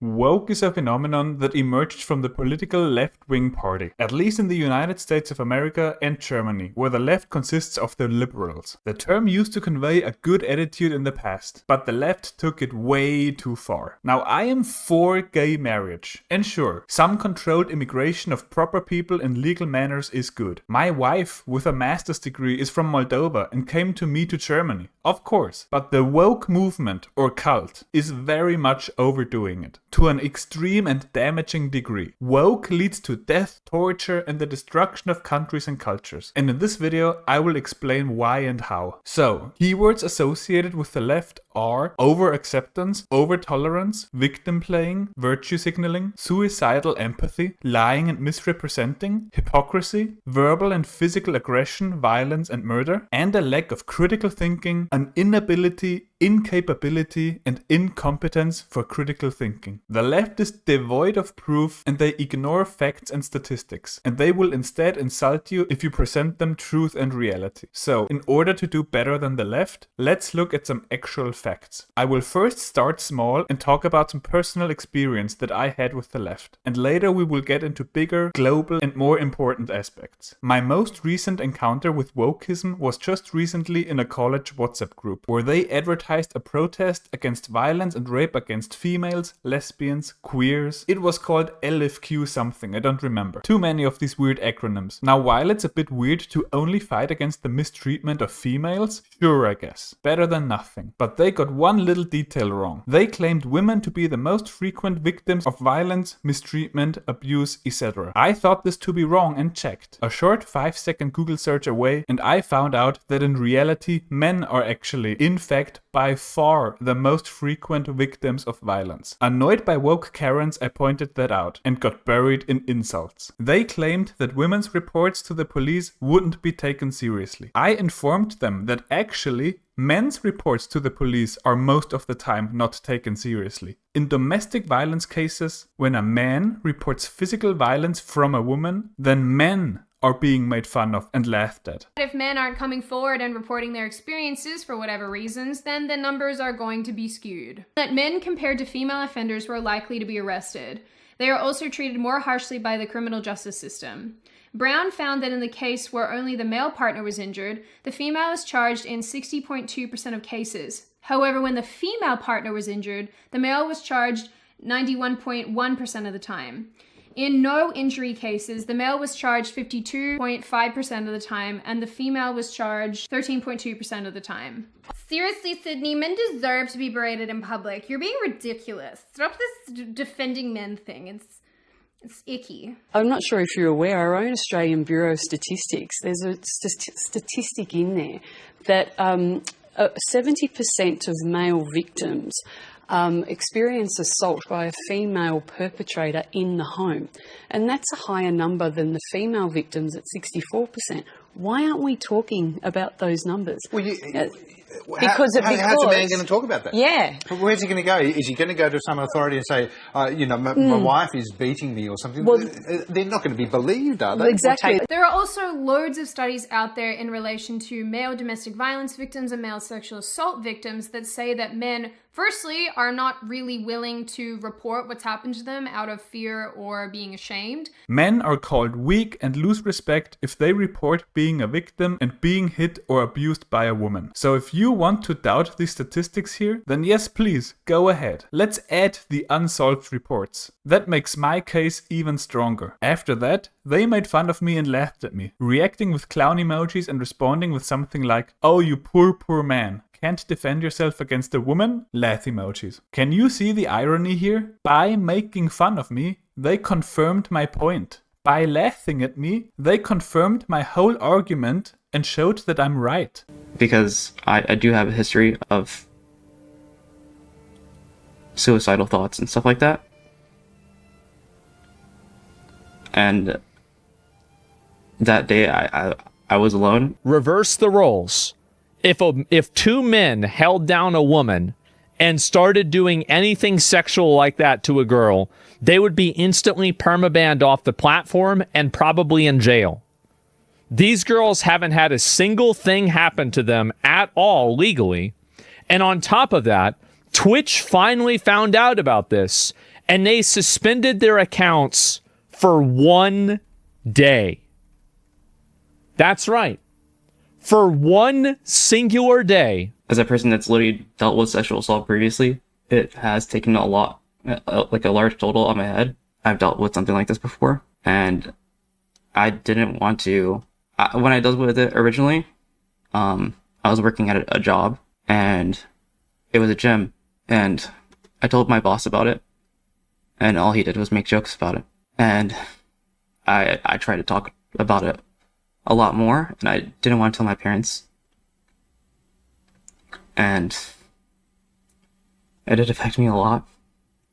Woke is a phenomenon that emerged from the political left-wing party, at least in the United States of America and Germany, where the left consists of the liberals. The term used to convey a good attitude in the past, but the left took it way too far. Now, I am for gay marriage, and sure, some controlled immigration of proper people in legal manners is good. My wife, with a master's degree, is from Moldova and came to me to Germany, of course, but the woke movement, or cult, is very much overdoing it. To an extreme and damaging degree. Woke leads to death, torture, and the destruction of countries and cultures. And in this video, I will explain why and how. So, keywords associated with the left are over-acceptance, over-tolerance, victim playing, virtue signaling, suicidal empathy, lying and misrepresenting, hypocrisy, verbal and physical aggression, violence and murder, and a lack of critical thinking, an inability, incapability, and incompetence for critical thinking. The left is devoid of proof and they ignore facts and statistics, and they will instead insult you if you present them truth and reality. So, in order to do better than the left, let's look at some actual facts. I will first start small and talk about some personal experience that I had with the left, and later we will get into bigger, global, and more important aspects. My most recent encounter with wokeism was just recently in a college WhatsApp group, where they advertised a protest against violence and rape against females, lesbians, queers. It was called LFQ something, I don't remember. Too many of these weird acronyms. Now, while it's a bit weird to only fight against the mistreatment of females, sure, I guess. Better than nothing. But they got one little detail wrong. They claimed women to be the most frequent victims of violence, mistreatment, abuse, etc. I thought this to be wrong and checked. A short 5-second Google search away and I found out that in reality men are actually, in fact, by far the most frequent victims of violence. Annoyed by woke Karens, I pointed that out and got buried in insults. They claimed that women's reports to the police wouldn't be taken seriously. I informed them that actually men's reports to the police are most of the time not taken seriously. In domestic violence cases, when a man reports physical violence from a woman, then men are being made fun of and laughed at. If men aren't coming forward and reporting their experiences for whatever reasons, then the numbers are going to be skewed. That men compared to female offenders were likely to be arrested. They are also treated more harshly by the criminal justice system. Brown found that in the case where only the male partner was injured, the female was charged in 60.2% of cases. However, when the female partner was injured, the male was charged 91.1% of the time. In no injury cases, the male was charged 52.5% of the time, and the female was charged 13.2% of the time. Seriously, Sydney, men deserve to be berated in public. You're being ridiculous. Stop this defending men thing. It's icky. I'm not sure if you're aware, our own Australian Bureau of Statistics, there's a statistic in there that 70% of male victims experience assault by a female perpetrator in the home. And that's a higher number than the female victims at 64%. Why aren't we talking about those numbers? Well, Because how's a man going to talk about that? Yeah. Where's he going to go? Is he going to go to some authority and say, my wife is beating me or something? Well, they're not going to be believed, are they? Exactly. There are also loads of studies out there in relation to male domestic violence victims and male sexual assault victims that say that men, firstly, are not really willing to report what's happened to them out of fear or being ashamed. Men are called weak and lose respect if they report being a victim and being hit or abused by a woman. So if you want to doubt these statistics here, then yes, please, go ahead. Let's add the unsolved reports. That makes my case even stronger. After that, they made fun of me and laughed at me, reacting with clown emojis and responding with something like, "Oh, you poor, poor man. Can't defend yourself against a woman?" Laugh emojis. Can you see the irony here? By making fun of me, they confirmed my point. By laughing at me, they confirmed my whole argument and showed that I'm right. Because I do have a history of suicidal thoughts and stuff like that. And that day I was alone. Reverse the roles. If two men held down a woman and started doing anything sexual like that to a girl, they would be instantly permabanned off the platform and probably in jail. These girls haven't had a single thing happen to them at all legally. And on top of that, Twitch finally found out about this and they suspended their accounts for 1 day. That's right. For one singular day. As a person that's literally dealt with sexual assault previously, it has taken a lot, like a large total on my head. I've dealt with something like this before, and I didn't want to. When I dealt with it originally, I was working at a job, and it was a gym, and I told my boss about it, and all he did was make jokes about it. And I tried to talk about it a lot more, and I didn't want to tell my parents. And it did affect me a lot.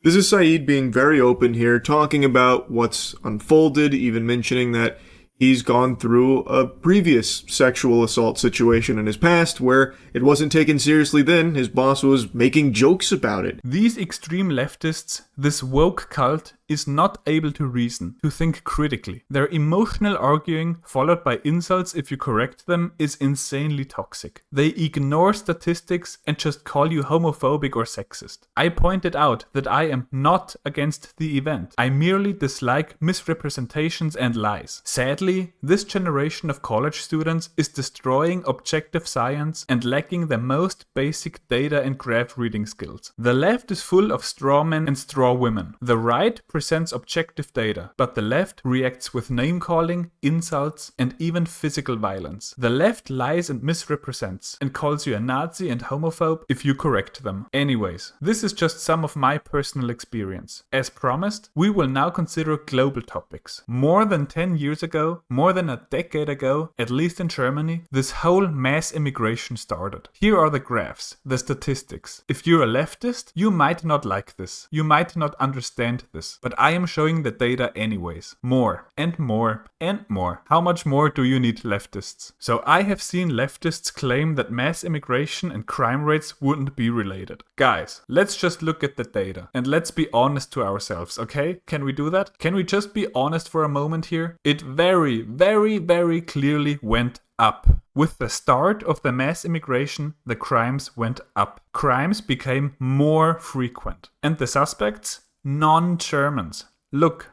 This is Saeed being very open here, talking about what's unfolded, even mentioning that he's gone through a previous sexual assault situation in his past where it wasn't taken seriously then. His boss was making jokes about it. These extreme leftists, this woke cult, is not able to reason, to think critically. Their emotional arguing, followed by insults if you correct them, is insanely toxic. They ignore statistics and just call you homophobic or sexist. I pointed out that I am not against the event. I merely dislike misrepresentations and lies. Sadly, this generation of college students is destroying objective science and lacking the most basic data and graph reading skills. The left is full of straw men and straw women. The right presents objective data, but the left reacts with name-calling, insults, and even physical violence. The left lies and misrepresents, and calls you a Nazi and homophobe if you correct them. Anyways, this is just some of my personal experience. As promised, we will now consider global topics. More than 10 years ago, more than a decade ago, at least in Germany, this whole mass immigration started. Here are the graphs, the statistics. If you're a leftist, you might not like this. You might not understand this, but I am showing the data anyways. More and more and more. How much more do you need, leftists? So I have seen leftists claim that mass immigration and crime rates wouldn't be related. Guys, let's just look at the data and let's be honest to ourselves, okay? Can we do that? Can we just be honest for a moment here? It very, very, very clearly went up. With the start of the mass immigration, the crimes went up. Crimes became more frequent. And the suspects? Non-Germans. Look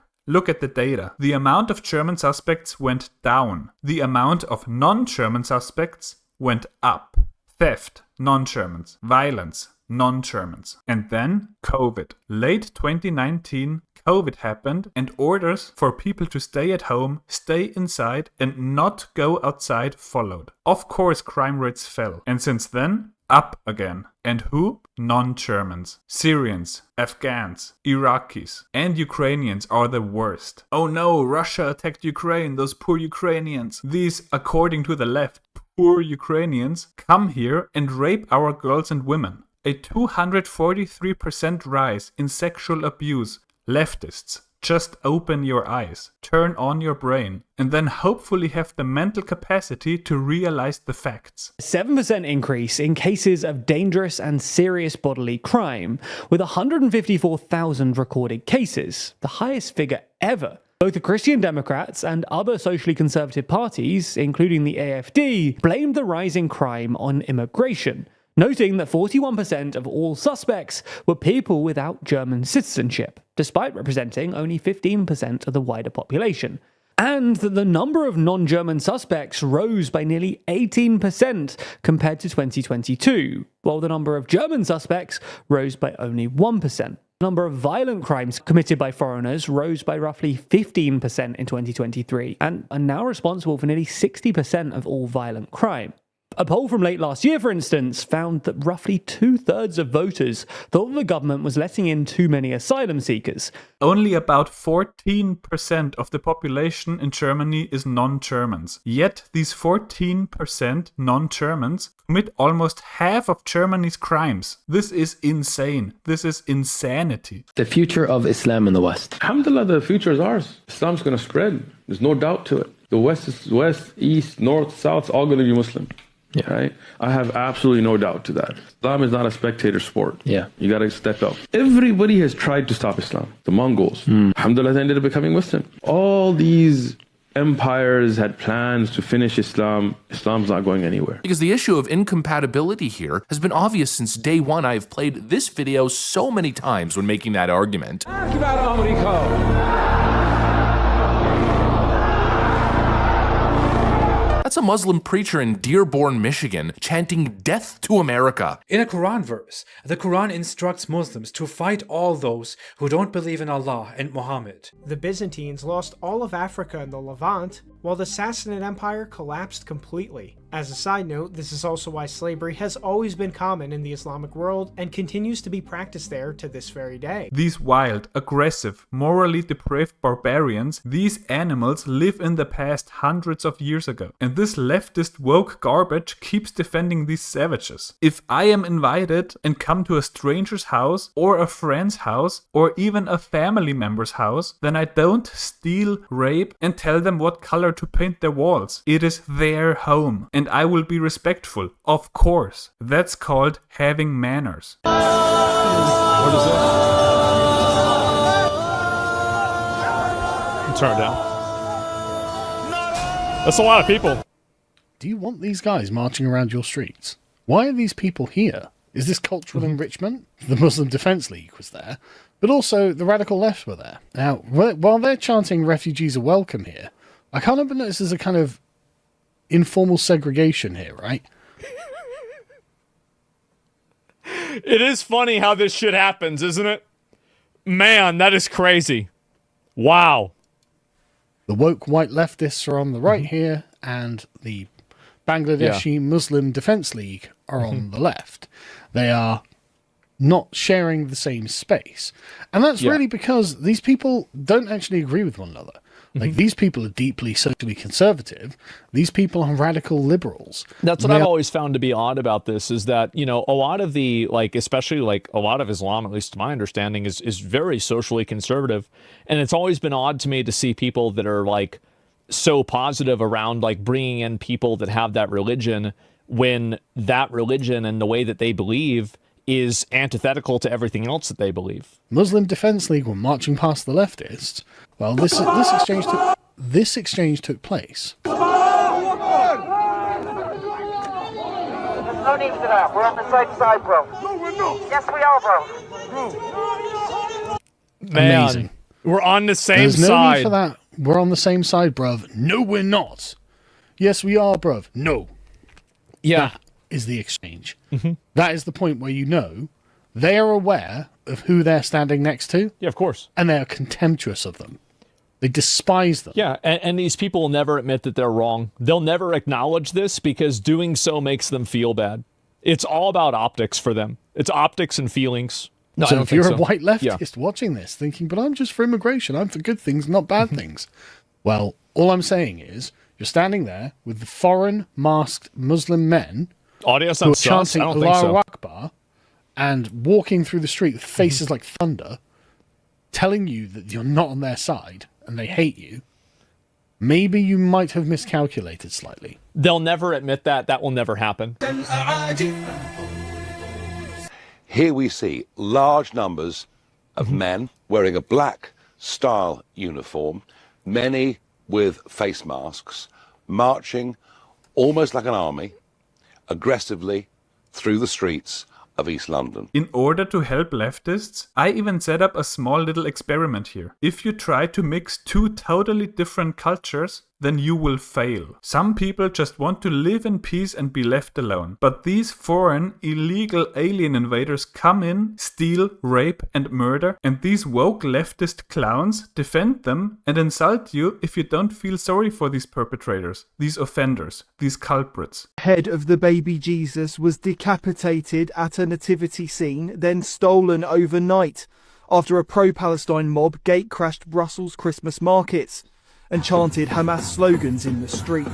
at the data. The amount of German suspects went down. The amount of non-German suspects went up. Theft, non-Germans. Violence, non-Germans. And then COVID. Late 2019, COVID happened, and orders for people to stay at home, stay inside, and not go outside followed. Of course, crime rates fell. And since then, up again. And who? Non-Germans. Syrians, Afghans, Iraqis, and Ukrainians are the worst. Oh no, Russia attacked Ukraine, those poor Ukrainians. These, according to the left, poor Ukrainians come here and rape our girls and women. A 243% rise in sexual abuse. Leftists, just open your eyes, turn on your brain, and then hopefully have the mental capacity to realize the facts. 7% increase in cases of dangerous and serious bodily crime, with 154,000 recorded cases, the highest figure ever. Both the Christian Democrats and other socially conservative parties, including the AfD, blamed the rise in crime on immigration, noting that 41% of all suspects were people without German citizenship, despite representing only 15% of the wider population. And that the number of non-German suspects rose by nearly 18% compared to 2022, while the number of German suspects rose by only 1%. The number of violent crimes committed by foreigners rose by roughly 15% in 2023, and are now responsible for nearly 60% of all violent crime. A poll from late last year, for instance, found that roughly 2/3 of voters thought the government was letting in too many asylum seekers. Only about 14% of the population in Germany is non-Germans. Yet these 14% non-Germans commit almost half of Germany's crimes. This is insane. This is insanity. The future of Islam in the West. Alhamdulillah, the future is ours. Islam's going to spread. There's no doubt to it. The West is West, East, North, South, it's all going to be Muslim. Yeah. Right? I have absolutely no doubt to that. Islam is not a spectator sport. Yeah. You got to step up. Everybody has tried to stop Islam. The Mongols. Alhamdulillah, they ended up becoming Muslim. All these empires had plans to finish Islam, Islam's not going anywhere. Because the issue of incompatibility here has been obvious since day one. I have played this video so many times when making that argument. That's a Muslim preacher in Dearborn, Michigan, chanting death to America. In a Quran verse, the Quran instructs Muslims to fight all those who don't believe in Allah and Muhammad. The Byzantines lost all of Africa and the Levant, while the Sassanid Empire collapsed completely. As a side note, this is also why slavery has always been common in the Islamic world and continues to be practiced there to this very day. These wild, aggressive, morally depraved barbarians, these animals live in the past hundreds of years ago. And this leftist woke garbage keeps defending these savages. If I am invited and come to a stranger's house or a friend's house or even a family member's house, then I don't steal, rape, and tell them what color to paint their walls. It is their home. And I will be respectful, of course. That's called having manners. What is that? Turn it down. That's a lot of people. Do you want these guys marching around your streets? Why are these people here? Is this cultural enrichment? The Muslim Defense League was there, but also the radical left were there. Now, while they're chanting refugees are welcome here, I can't help but notice there's a kind of informal segregation here, right? It is funny how this shit happens, isn't it? Man, that is crazy. Wow. The woke white leftists are on the right here, and the Bangladeshi Muslim Defense League are on the left. They are not sharing the same space. And that's really because these people don't actually agree with one another. Like, these people are deeply socially conservative. These people are radical liberals. That's what I've always found to be odd about this, is that, you know, a lot of the, like, especially like a lot of Islam, at least to my understanding, is very socially conservative. And it's always been odd to me to see people that are like so positive around like bringing in people that have that religion, when that religion and the way that they believe is antithetical to everything else that they believe. Muslim Defense League were marching past the leftists. Well, this exchange took place. There's no need for that. We're on the same side, bro. No, we're not. Yes, we are, bro. Man, amazing. We're on the same side. There's no need for that. We're on the same side, bruv. No, we're not. Yes, we are, bruv. No. Yeah. That is the exchange. That is the point where you know they are aware of who they're standing next to. Yeah, of course. And they are contemptuous of them. They despise them. Yeah, and these people will never admit that they're wrong. They'll never acknowledge this because doing so makes them feel bad. It's all about optics for them. It's optics and feelings. No, so if you're a white leftist watching this thinking, but I'm just for immigration, I'm for good things, not bad things. Well, all I'm saying is you're standing there with the foreign masked Muslim men audio who are chanting Allahu Akbar and walking through the street with faces like thunder, telling you that you're not on their side and they hate you. Maybe you might have miscalculated slightly. They'll never admit that. That will never happen. Here we see large numbers of men wearing a black style uniform, many with face masks, marching almost like an army, aggressively through the streets of East London. In order to help leftists, I even set up a small little experiment here. If you try to mix two totally different cultures, then you will fail. Some people just want to live in peace and be left alone. But these foreign, illegal alien invaders come in, steal, rape and murder, and these woke leftist clowns defend them and insult you if you don't feel sorry for these perpetrators, these offenders, these culprits. Head of the baby Jesus was decapitated at a nativity scene, then stolen overnight after a pro-Palestine mob gate-crashed Brussels Christmas markets and chanted Hamas slogans in the street.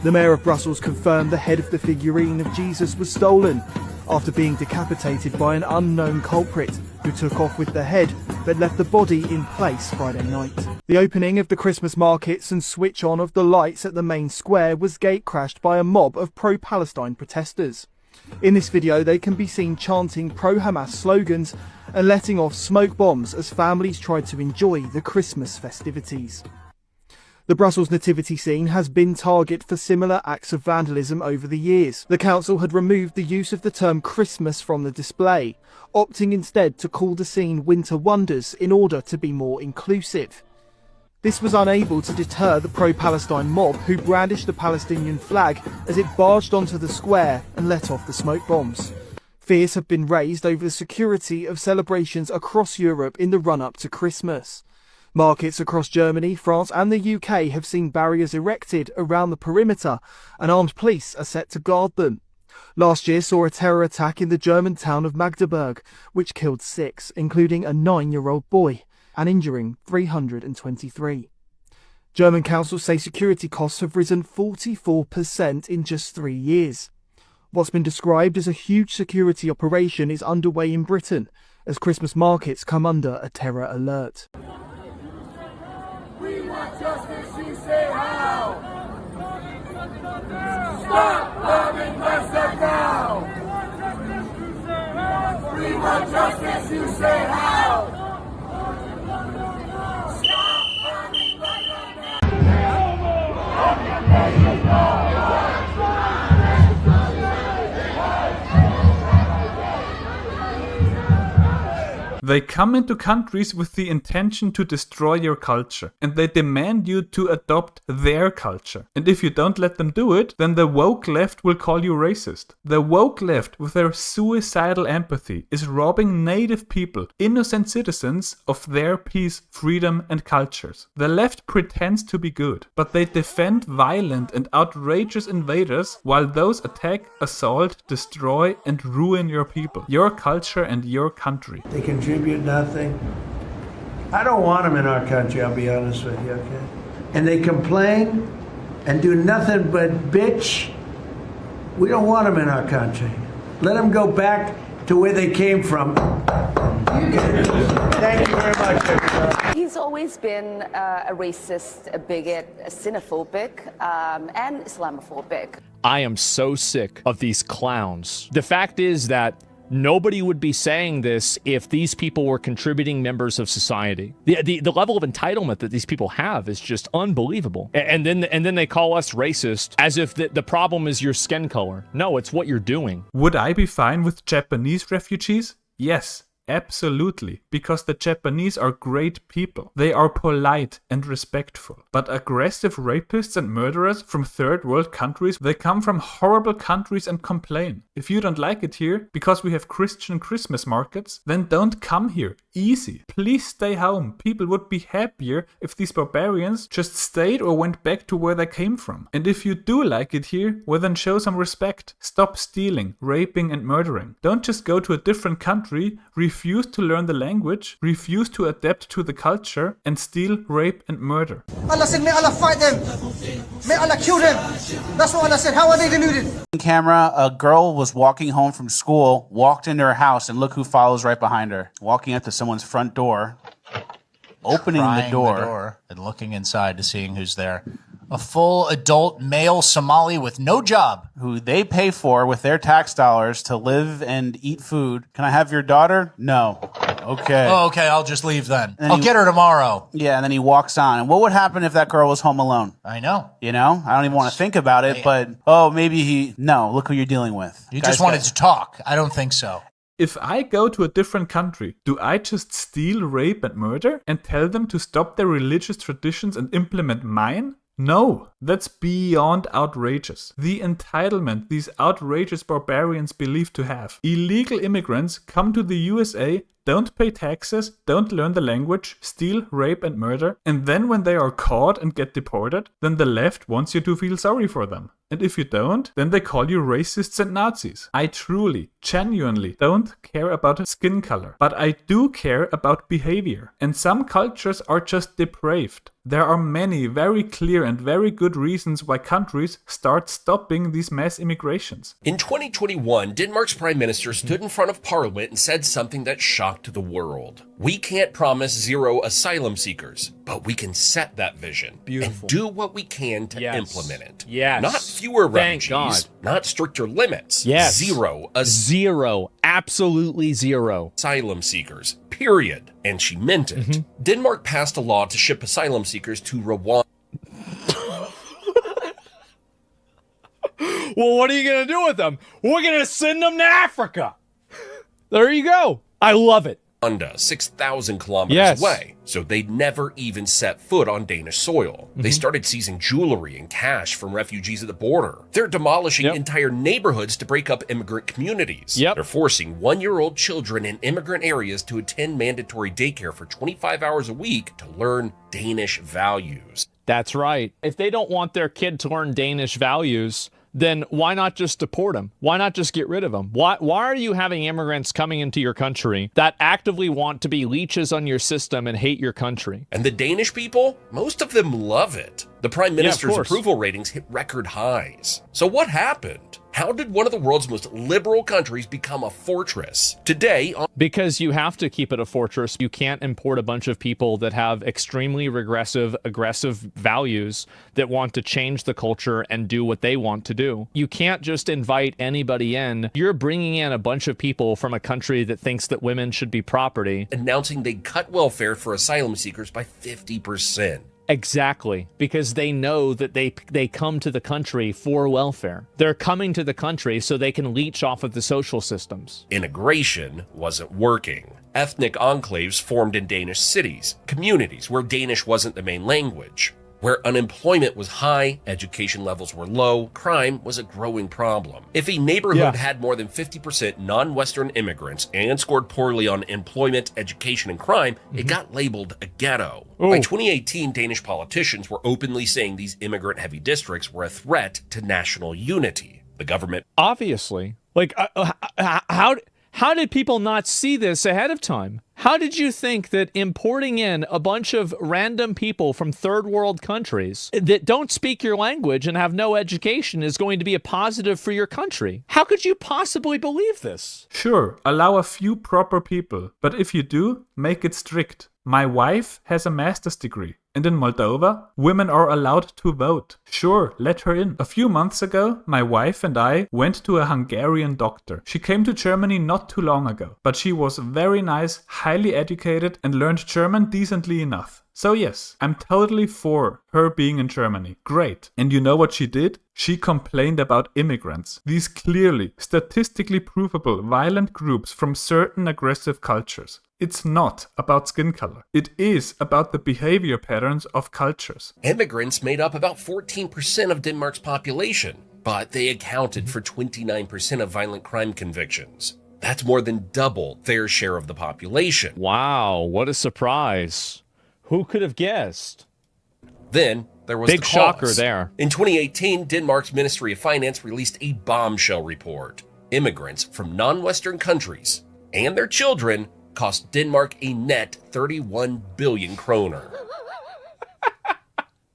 The mayor of Brussels confirmed the head of the figurine of Jesus was stolen after being decapitated by an unknown culprit who took off with the head but left the body in place Friday night. The opening of the Christmas markets and switch on of the lights at the main square was gate-crashed by a mob of pro-Palestine protesters. In this video, they can be seen chanting pro-Hamas slogans and letting off smoke bombs as families tried to enjoy the Christmas festivities. The Brussels nativity scene has been target for similar acts of vandalism over the years. The council had removed the use of the term Christmas from the display, opting instead to call the scene Winter Wonders in order to be more inclusive. This was unable to deter the pro-Palestine mob who brandished the Palestinian flag as it barged onto the square and let off the smoke bombs. Fears have been raised over the security of celebrations across Europe in the run-up to Christmas. Markets across Germany, France and the UK have seen barriers erected around the perimeter and armed police are set to guard them. Last year saw a terror attack in the German town of Magdeburg, which killed 6, including a 9-year-old boy, and injuring 323. German councils say security costs have risen 44% in just 3 years. What's been described as a huge security operation is underway in Britain, as Christmas markets come under a terror alert. We want justice, you say how? Stop loving myself now! We want justice, you say how? Stop loving myself now! They come into countries with the intention to destroy your culture, and they demand you to adopt their culture. And if you don't let them do it, then the woke left will call you racist. The woke left, with their suicidal empathy, is robbing native people, innocent citizens, of their peace, freedom and cultures. The left pretends to be good, but they defend violent and outrageous invaders, while those attack, assault, destroy and ruin your people, your culture and your country. They contribute nothing. I don't want them in our country, I'll be honest with you, okay? And they complain and do nothing but bitch. We don't want them in our country. Let them go back to where they came from. Thank you very much, everybody. He's always been a racist, a bigot, a xenophobic, and Islamophobic. I am so sick of these clowns. The fact is that nobody would be saying this if these people were contributing members of society. The level of entitlement that these people have is just unbelievable. And then they call us racist as if the problem is your skin color. No, it's what you're doing. Would I be fine with Japanese refugees? Yes. Absolutely, because the Japanese are great people. They are polite and respectful. But aggressive rapists and murderers from third world countries, they come from horrible countries and complain. If you don't like it here because we have Christian Christmas markets, then don't come here. Easy. Please stay home. People would be happier if these barbarians just stayed or went back to where they came from. And if you do like it here, well then show some respect. Stop stealing, raping and murdering. Don't just go to a different country, refuse to learn the language, refuse to adapt to the culture, and steal, rape, and murder. Allah said, may Allah fight them. May Allah kill them. That's what Allah said. How are they deluded? On camera, a girl was walking home from school, walked into her house, and look who follows right behind her. Walking up to someone's front door, opening the door and looking inside to seeing who's there. A full adult male Somali with no job. Who they pay for with their tax dollars to live and eat food. Can I have your daughter? No. Okay. Oh, okay, I'll just leave then. I'll get her tomorrow. Yeah, and then he walks on. And what would happen if that girl was home alone? I know. You know? I don't even want to think about it, but, oh, maybe no, look who you're dealing with. You just wanted to talk. I don't think so. If I go to a different country, do I just steal, rape, and murder and tell them to stop their religious traditions and implement mine? No, that's beyond outrageous. The entitlement these outrageous barbarians believe to have. Illegal immigrants come to the USA, don't pay taxes, don't learn the language, steal, rape and murder, and then when they are caught and get deported, then the left wants you to feel sorry for them. And if you don't, then they call you racists and Nazis. I truly, genuinely don't care about skin color, but I do care about behavior. And some cultures are just depraved. There are many very clear and very good reasons why countries start stopping these mass immigrations. In 2021, Denmark's prime minister stood in front of parliament and said something that shocked shocked the world. We can't promise 0 asylum seekers, but we can set that vision and do what we can to implement it. Yes. Not fewer Thank refugees, God. not stricter limits. Yes. 0 Zero. Absolutely zero. asylum seekers, period. And she meant it. Denmark passed a law to ship asylum seekers to Rwanda. Well, what are you going to do with them? We're going to send them to Africa. There you go. I love it. 6,000 kilometers away, so they'd never even set foot on Danish soil. They started seizing jewelry and cash from refugees at the border. They're demolishing entire neighborhoods to break up immigrant communities. They're forcing 1-year-old children in immigrant areas to attend mandatory daycare for 25 hours a week to learn Danish values. That's right. If they don't want their kid to learn Danish values, then why not just deport them? Why not just get rid of them? Why are you having immigrants coming into your country that actively want to be leeches on your system and hate your country? And the Danish people, most of them love it. The Prime Minister's approval ratings hit record highs. So what happened? How did one of the world's most liberal countries become a fortress? Today, because you have to keep it a fortress. You can't import a bunch of people that have extremely regressive, aggressive values that want to change the culture and do what they want to do. You can't just invite anybody in. You're bringing in a bunch of people from a country that thinks that women should be property. announcing they'd cut welfare for asylum seekers by 50%. Exactly, because they know that they come to the country for welfare. They're coming to the country so they can leech off of the social systems. Integration wasn't working. Ethnic enclaves formed in Danish cities, communities where Danish wasn't the main language. Where unemployment was high, education levels were low, crime was a growing problem. If a neighborhood had more than 50% non-Western immigrants and scored poorly on employment, education, and crime, it got labeled a ghetto. By 2018, Danish politicians were openly saying these immigrant-heavy districts were a threat to national unity. The government... Obviously. Like, how did people not see this ahead of time? How did you think that importing in a bunch of random people from third world countries that don't speak your language and have no education is going to be a positive for your country? How could you possibly believe this? Sure, allow a few proper people, but if you do, make it strict. My wife has a master's degree. And in Moldova, women are allowed to vote. Sure, let her in. A few months ago, my wife and I went to a Hungarian doctor. She came to Germany not too long ago, but she was very nice, highly educated, and learned German decently enough. So yes, I'm totally for her being in Germany. Great. And you know what she did? She complained about immigrants. These clearly, statistically provable violent groups from certain aggressive cultures. It's not about skin color. It is about the behavior patterns of cultures. Immigrants made up about 14% of Denmark's population, but they accounted for 29% of violent crime convictions. That's more than double their share of the population. Wow, what a surprise. Who could have guessed? Then there was big the shocker cause. there. In 2018, Denmark's Ministry of Finance released a bombshell report. Immigrants from non-Western countries and their children cost Denmark a net 31 billion kroner.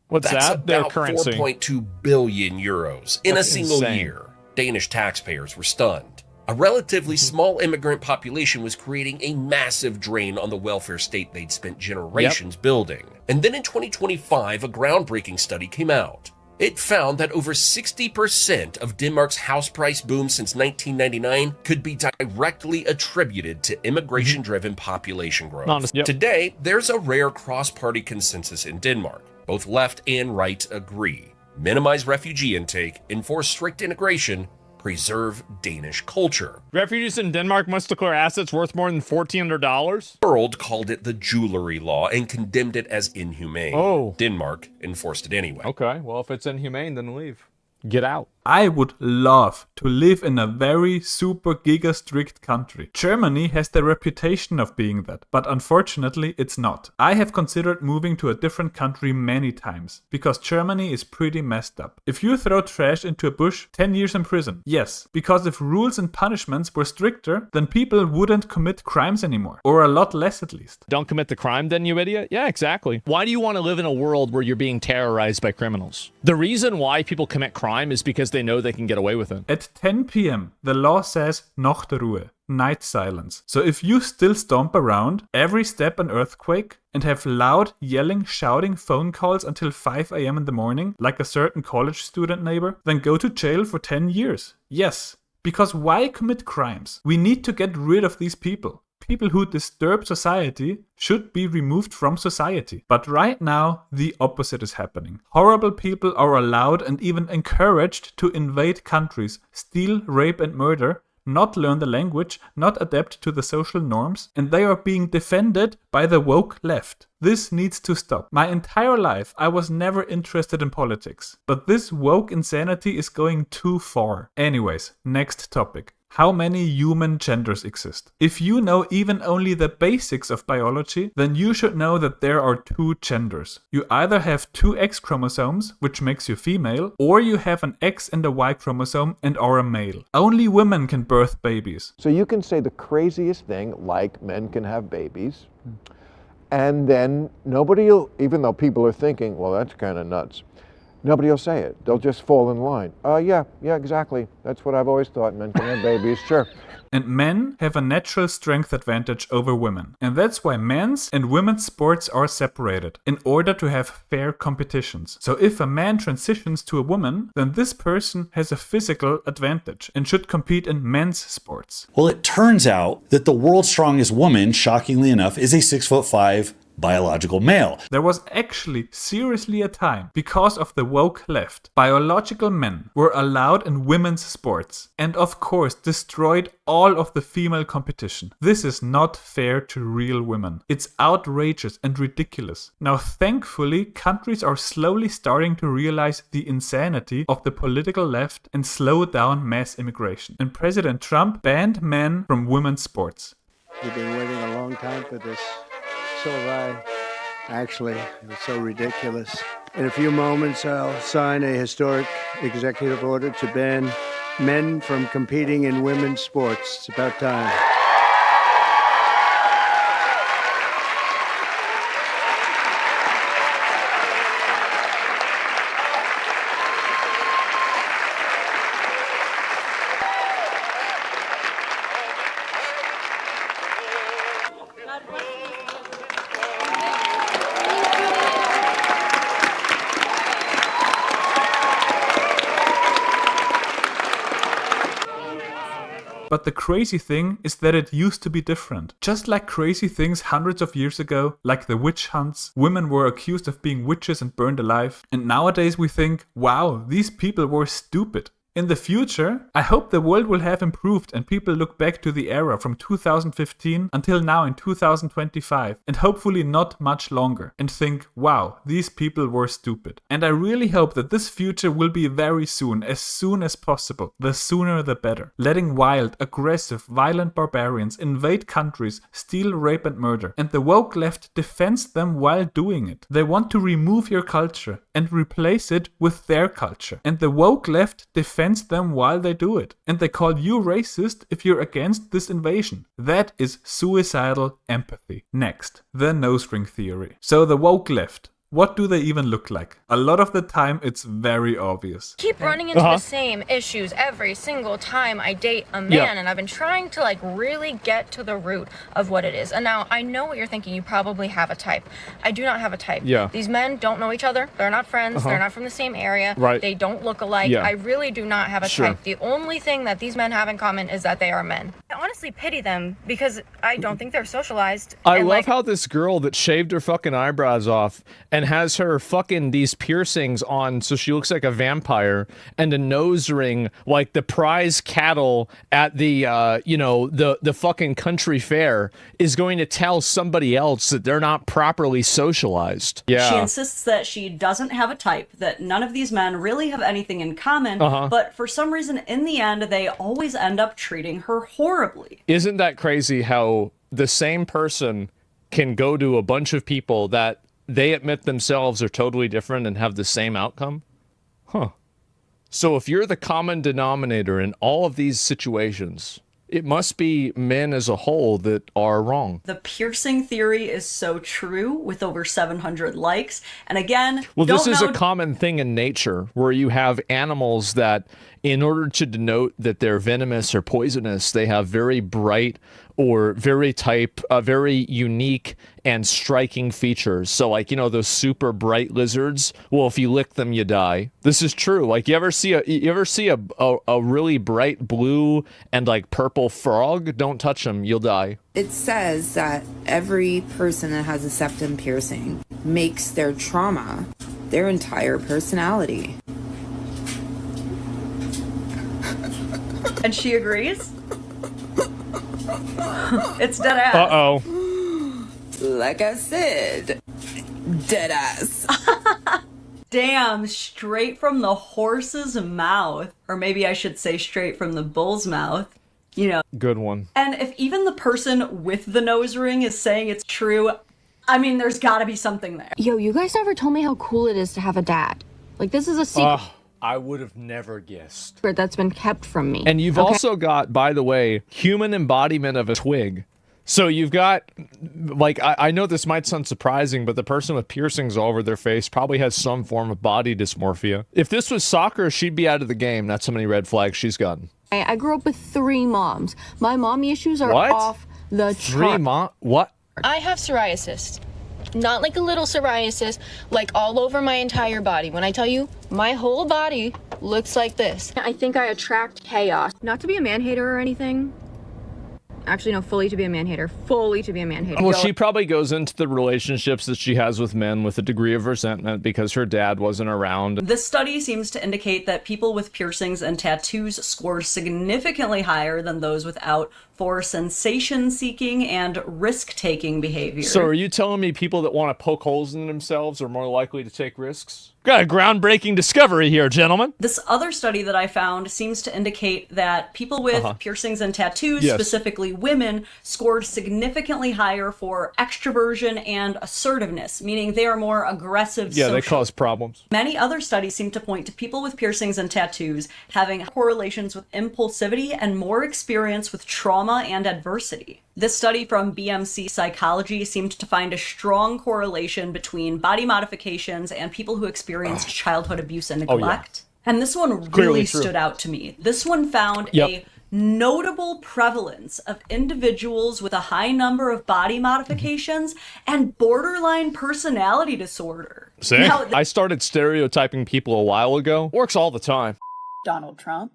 What's That's that? Their about currency. 4.2 billion euros in That's a single insane. year. Danish taxpayers were stunned. A relatively small immigrant population was creating a massive drain on the welfare state they'd spent generations building. And then in 2025, a groundbreaking study came out. It found that over 60% of Denmark's house price boom since 1999 could be directly attributed to immigration-driven population growth. Today, there's a rare cross-party consensus in Denmark. Both left and right agree. Minimize refugee intake, enforce strict integration, preserve Danish culture. Refugees in Denmark must declare assets worth more than $1,400? The world called it the jewelry law and condemned it as inhumane. Oh. Denmark enforced it anyway. Okay, well, if it's inhumane, then leave. Get out. I would love to live in a very super giga strict country. Germany has the reputation of being that, but unfortunately it's not. I have considered moving to a different country many times, because Germany is pretty messed up. If you throw trash into a bush, 10 years in prison. Yes, because if rules and punishments were stricter, then people wouldn't commit crimes anymore. Or a lot less at least. Don't commit the crime then, you idiot? Yeah, exactly. Why do you want to live in a world where you're being terrorized by criminals? The reason why people commit crime is because because they know they can get away with it. At 10 p.m., the law says Nachtruhe, night silence. So if you still stomp around, every step an earthquake, and have loud, yelling, shouting phone calls until 5 a.m. in the morning, like a certain college student neighbor, then go to jail for 10 years. Yes, because why commit crimes? We need to get rid of these people. People who disturb society should be removed from society. But right now, the opposite is happening. Horrible people are allowed and even encouraged to invade countries, steal, rape and murder, not learn the language, not adapt to the social norms, and they are being defended by the woke left. This needs to stop. My entire life, I was never interested in politics. But this woke insanity is going too far. Anyways, next topic. How many human genders exist? If you know even only the basics of biology, then you should know that there are 2 genders. You either have 2 X chromosomes, which makes you female, or you have an X and a Y chromosome and are a male. Only women can birth babies. So you can say the craziest thing, like men can have babies, and then nobody will, even though people are thinking, well, that's kind of nuts, nobody will say it. They'll just fall in line. Yeah, exactly. That's what I've always thought. Men can have babies, sure. And men have a natural strength advantage over women. And that's why men's and women's sports are separated, in order to have fair competitions. So if a man transitions to a woman, then this person has a physical advantage and should compete in men's sports. Well, it turns out that the world's strongest woman, shockingly enough, is a 6'5" biological male. There was actually seriously a time, because of the woke left, biological men were allowed in women's sports and of course destroyed all of the female competition. This is not fair to real women. It's outrageous and ridiculous. Now thankfully countries are slowly starting to realize the insanity of the political left and slow down mass immigration. And President Trump banned men from women's sports. We've been waiting a long time for this. So have I. Actually, it was so ridiculous. In a few moments, I'll sign a historic executive order to ban men from competing in women's sports. It's about time. But the crazy thing is that it used to be different. Just like crazy things hundreds of years ago, like the witch hunts, women were accused of being witches and burned alive. And nowadays we think, wow, these people were stupid. In the future, I hope the world will have improved and people look back to the era from 2015 until now in 2025 and hopefully not much longer and think, wow, these people were stupid. And I really hope that this future will be very soon as possible. The sooner the better. Letting wild, aggressive, violent barbarians invade countries, steal, rape and murder. And the woke left defends them while doing it. They want to remove your culture and replace it with their culture. And the woke left defends them while they do it. And they call you racist if you're against this invasion. That is suicidal empathy. Next, the nose ring theory. So the woke left. What do they even look like? A lot of the time, it's very obvious. Keep running into the same issues every single time I date a man, and I've been trying to like really get to the root of what it is. And now I know what you're thinking. You probably have a type. I do not have a type. Yeah. These men don't know each other. They're not friends. They're not from the same area. Right. They don't look alike. Yeah. I really do not have a type. The only thing that these men have in common is that they are men. I honestly pity them because I don't think they're socialized. I love how this girl that shaved her fucking eyebrows off and has her fucking these piercings on so she looks like a vampire and a nose ring like the prize cattle at the the fucking country fair is going to tell somebody else that they're not properly socialized. Yeah. She insists that she doesn't have a type, that none of these men really have anything in common, but for some reason in the end they always end up treating her horribly. Isn't that crazy how the same person can go to a bunch of people that they admit themselves are totally different and have the same outcome? Huh. So if you're the common denominator in all of these situations, It must be men as a whole that are wrong. The piercing theory is so true with over 700 likes. And again, Well, this don't is know- a common thing in nature where you have animals that, in order to denote that they're venomous or poisonous, they have very bright or very unique and striking features. So like, those super bright lizards, well, if you lick them, you die. This is true. Like you ever see a really bright blue and like purple frog? Don't touch them, you'll die. It says that every person that has a septum piercing makes their trauma their entire personality. And she agrees? It's dead ass. Uh-oh. Like I said, dead ass. Damn, straight from the horse's mouth. Or maybe I should say straight from the bull's mouth. Good one. And if even the person with the nose ring is saying it's true, I mean, there's gotta be something there. Yo, you guys never told me how cool it is to have a dad. Like, this is a secret I would have never guessed. that's been kept from me. And you've also got, by the way, human embodiment of a twig. So you've got, like, I know this might sound surprising, but the person with piercings all over their face probably has some form of body dysmorphia. If this was soccer, she'd be out of the game. That's how many red flags she's gotten. I grew up with 3 moms. My mommy issues are What? off the chart. What? I have psoriasis. Not like a little psoriasis, like all over my entire body. When I tell you, my whole body looks like this. I think I attract chaos. Not to be a man-hater or anything. Actually, no, fully to be a man-hater. Fully to be a man-hater. Well, she probably goes into the relationships that she has with men with a degree of resentment because her dad wasn't around. This study seems to indicate that people with piercings and tattoos scored significantly higher than those without for sensation-seeking and risk-taking behavior. So are you telling me people that want to poke holes in themselves are more likely to take risks? Got a groundbreaking discovery here, gentlemen. This other study that I found seems to indicate that people with piercings and tattoos, Yes. specifically women, scored significantly higher for extroversion and assertiveness, meaning they are more aggressive Yeah, they social. cause problems. Many other studies seem to point to people with piercings and tattoos having correlations with impulsivity and more experience with trauma and adversity. This study from BMC Psychology seemed to find a strong correlation between body modifications and people who experienced childhood abuse and Oh, yeah. neglect. And this one Clearly really true. stood out to me. This one found Yep. a notable prevalence of individuals with a high number of body modifications and borderline personality disorder. See? Now, I started stereotyping people a while ago. Works all the time. Donald Trump?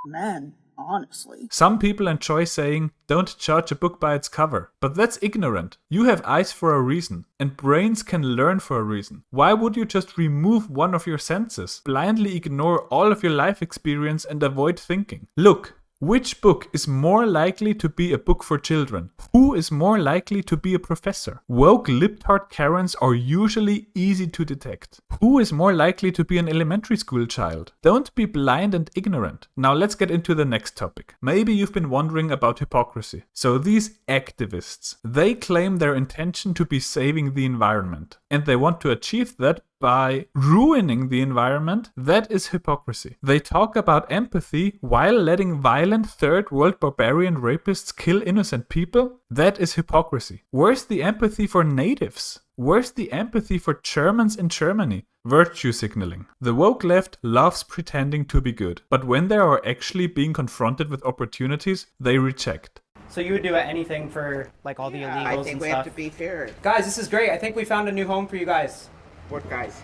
Man, honestly. Some people enjoy saying, don't judge a book by its cover. But that's ignorant. You have eyes for a reason, and brains can learn for a reason. Why would you just remove one of your senses, blindly ignore all of your life experience and avoid thinking? Look, which book is more likely to be a book for children? Who is more likely to be a professor? Woke libtard Karens are usually easy to detect. Who is more likely to be an elementary school child? Don't be blind and ignorant. Now let's get into the next topic. Maybe you've been wondering about hypocrisy. So these activists, they claim their intention to be saving the environment. And they want to achieve that by ruining the environment. That is hypocrisy. They talk about empathy while letting violent third world barbarian rapists kill innocent people. That is hypocrisy. Where's the empathy for natives? Where's the empathy for Germans in Germany? Virtue signaling. The woke left loves pretending to be good, but when they are actually being confronted with opportunities, they reject. So you would do anything for like all the illegals I think and we stuff? have to be fair. Guys, this is great. I think we found a new home for you guys. What guys?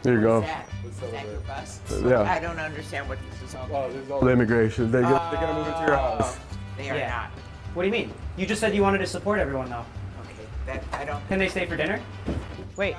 There you go. Is that your bus? Yeah. I don't understand what this is all about. The immigration. They're gonna move into your house. They are not. What do you mean? You just said you wanted to support everyone though. Okay, that I don't. Can they stay for dinner? Wait.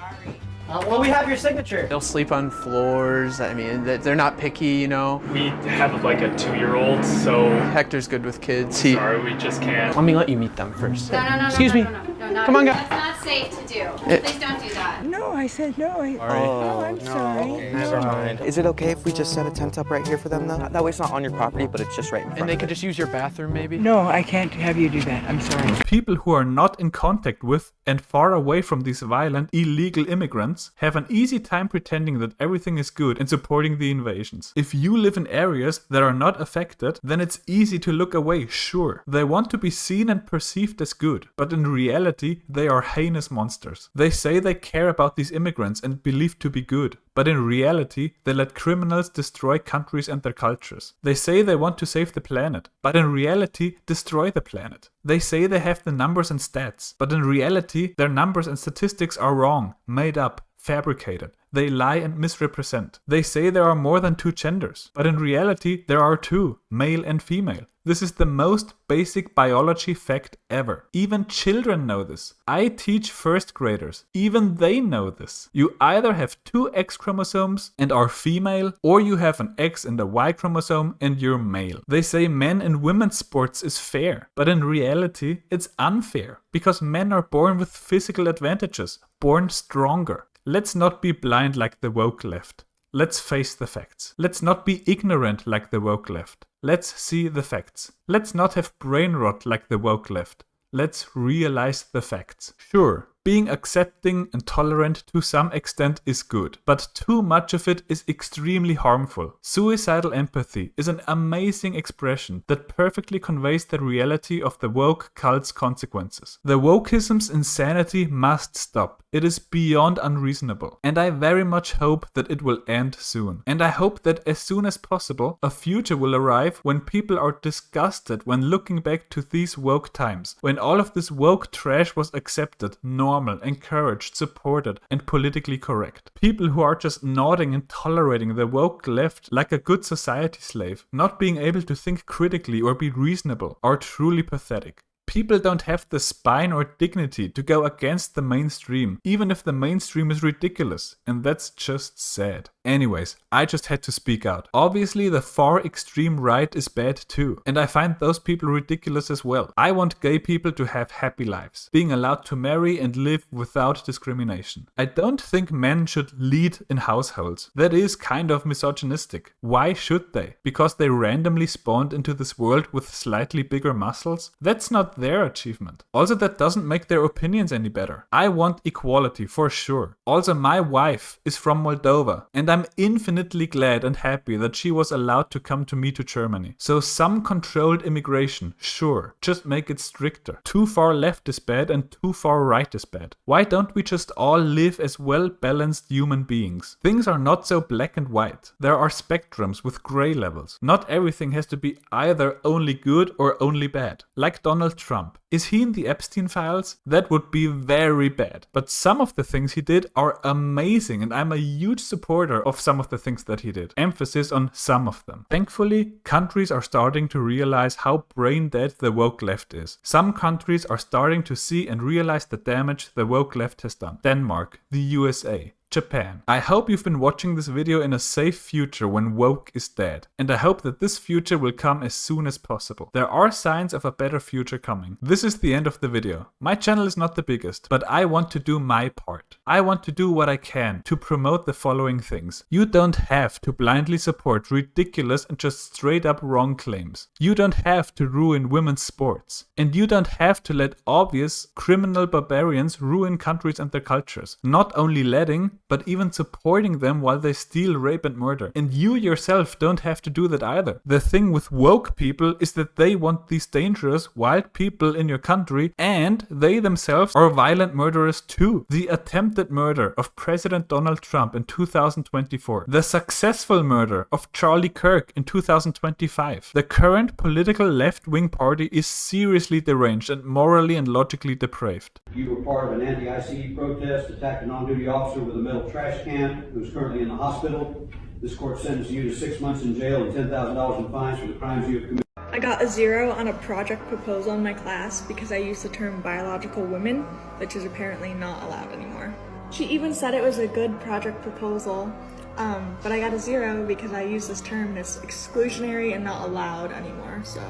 Well, we have your signature. They'll sleep on floors. I mean, they're not picky, you know. We have like a 2-year-old, so Hector's good with kids. sorry, we just can't. Let me let you meet them first. No, Excuse me. no. No, not Come on, that's not safe to do. Please don't do that. No, I said no. Oh, I'm sorry. Okay, never mind. Is it okay if we just set a tent up right here for them, though? That way it's not on your property, but it's just right in front And they of could it. just use your bathroom, maybe? No, I can't have you do that. I'm sorry. People who are not in contact with and far away from these violent, illegal immigrants have an easy time pretending that everything is good and supporting the invasions. If you live in areas that are not affected, then it's easy to look away, sure. They want to be seen and perceived as good, but in reality, they are heinous monsters. They say they care about these immigrants and believe to be good, but in reality, they let criminals destroy countries and their cultures. They say they want to save the planet, but in reality, destroy the planet. They say they have the numbers and stats, but in reality, their numbers and statistics are wrong, made up, fabricated. They lie and misrepresent. They say there are more than 2 genders, but in reality there are 2, male and female. This is the most basic biology fact ever. Even children know this. I teach first graders. Even they know this. You either have 2 X chromosomes and are female, or you have an X and a Y chromosome and you're male. They say men and women's sports is fair, but in reality it's unfair, because men are born with physical advantages, born stronger. Let's not be blind like the woke left. Let's face the facts. Let's not be ignorant like the woke left. Let's see the facts. Let's not have brain rot like the woke left. Let's realize the facts. Sure, being accepting and tolerant to some extent is good, but too much of it is extremely harmful. Suicidal empathy is an amazing expression that perfectly conveys the reality of the woke cult's consequences. The wokeism's insanity must stop. It is beyond unreasonable, and I very much hope that it will end soon. And I hope that as soon as possible, a future will arrive when people are disgusted when looking back to these woke times, when all of this woke trash was accepted, normal, encouraged, supported, and politically correct. People who are just nodding and tolerating the woke left like a good society slave, not being able to think critically or be reasonable, are truly pathetic. People don't have the spine or dignity to go against the mainstream, even if the mainstream is ridiculous, and that's just sad. Anyways, I just had to speak out. Obviously, the far extreme right is bad too, and I find those people ridiculous as well. I want gay people to have happy lives, being allowed to marry and live without discrimination. I don't think men should lead in households. That is kind of misogynistic. Why should they? Because they randomly spawned into this world with slightly bigger muscles? That's not their achievement. Also, that doesn't make their opinions any better. I want equality for sure. Also, my wife is from Moldova, and I'm infinitely glad and happy that she was allowed to come to me to Germany. So some controlled immigration, sure, just make it stricter. Too far left is bad and too far right is bad. Why don't we just all live as well-balanced human beings? Things are not so black and white. There are spectrums with gray levels. Not everything has to be either only good or only bad. Like Donald Trump. Is he in the Epstein files? That would be very bad. But some of the things he did are amazing, and I'm a huge supporter of some of the things that he did. Emphasis on some of them. Thankfully, countries are starting to realize how brain dead the woke left is. Some countries are starting to see and realize the damage the woke left has done. Denmark, the USA, Japan. I hope you've been watching this video in a safe future when woke is dead, and I hope that this future will come as soon as possible. There are signs of a better future coming. This is the end of the video. My channel is not the biggest, but I want to do my part. I want to do what I can to promote the following things. You don't have to blindly support ridiculous and just straight up wrong claims. You don't have to ruin women's sports. And you don't have to let obvious criminal barbarians ruin countries and their cultures. Not only letting, but even supporting them while they steal, rape and murder. And you yourself don't have to do that either. The thing with woke people is that they want these dangerous, wild people in your country, and they themselves are violent murderers too. The attempted murder of President Donald Trump in 2024. The successful murder of Charlie Kirk in 2025. The current political left-wing party is seriously deranged and morally and logically depraved. You were part of an anti-ICE protest, attacked a on-duty officer with a metal trash can who is currently in the hospital. This court sentenced you to 6 months in jail and $10,000 in fines for the crimes you have committed. I got a 0 on a project proposal in my class because I used the term biological women, which is apparently not allowed anymore. She even said it was a good project proposal, but I got a 0 because I used this term that's exclusionary and not allowed anymore, so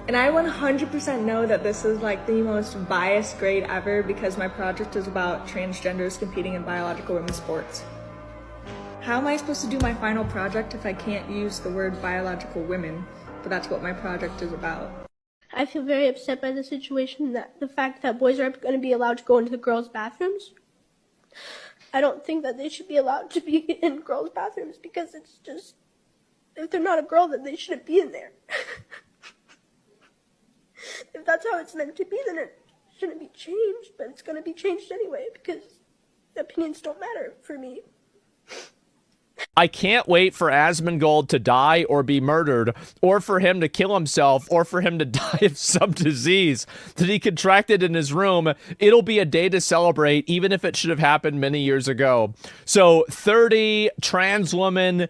And I 100% know that this is like the most biased grade ever because my project is about transgenders competing in biological women's sports. How am I supposed to do my final project if I can't use the word biological women? But that's what my project is about. I feel very upset by the situation, that the fact that boys are going to be allowed to go into the girls' bathrooms. I don't think that they should be allowed to be in girls' bathrooms because it's just, if they're not a girl, then they shouldn't be in there. If that's how it's meant to be, then it shouldn't be changed, but it's going to be changed anyway because opinions don't matter for me. I can't wait for Asmongold to die or be murdered, or for him to kill himself, or for him to die of some disease that he contracted in his room. It'll be a day to celebrate, even if it should have happened many years ago. So 30 trans woman,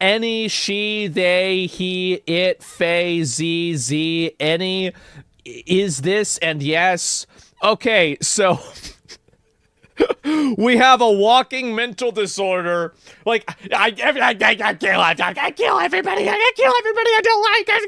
any, she, they, he, it, they, z, any, is this, and yes. Okay, so we have a walking mental disorder. Like, I kill everybody. I kill everybody. I don't like this.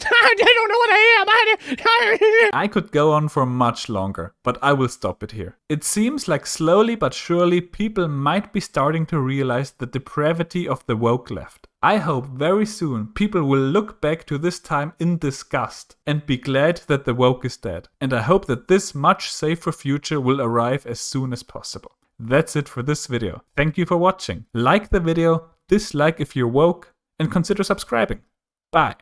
I don't know what I am. I could go on for much longer, but I will stop it here. It seems like slowly but surely people might be starting to realize the depravity of the woke left. I hope very soon people will look back to this time in disgust and be glad that the woke is dead. And I hope that this much safer future will arrive as soon as possible. That's it for this video. Thank you for watching. Like the video, dislike if you're woke, and consider subscribing. Bye.